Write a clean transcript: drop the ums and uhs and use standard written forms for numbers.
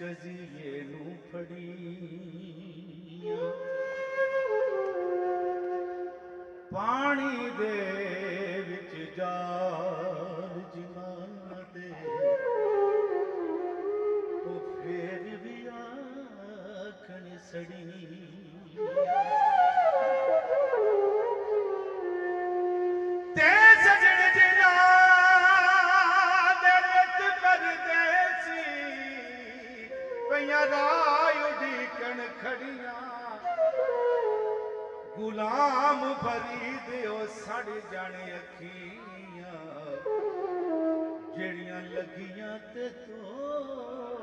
ਕਜ਼ੀਏ ਨੂੰ ਫੜੀਆਂ ਪਾਣੀ ਦੇ ਵਿੱਚ ਜਾਲ ਜਿਨ੍ਹਾਂ ਦੇ ਉਹ ਫੇਰ ਵੀ ਆਖਣ ਸੜੀਆਂ ਤੇ ਸਜਣ ਜਿਨ੍ਹਾਂ ਦੇ ਵਿੱਚ ਪਰਦੇਸੀ ਪਈਆਂ ਰਾਹ ਉਡੀਕਣ ਖੜੀਆਂ ਗੁਲਾਮ ਫਰੀਦ ਉਹ ਸੜ ਜਾਣੇ ਅੱਖੀਆਂ ਜਿਹੜੀਆਂ ਲੱਗੀਆਂ ਤੇ ਤੋ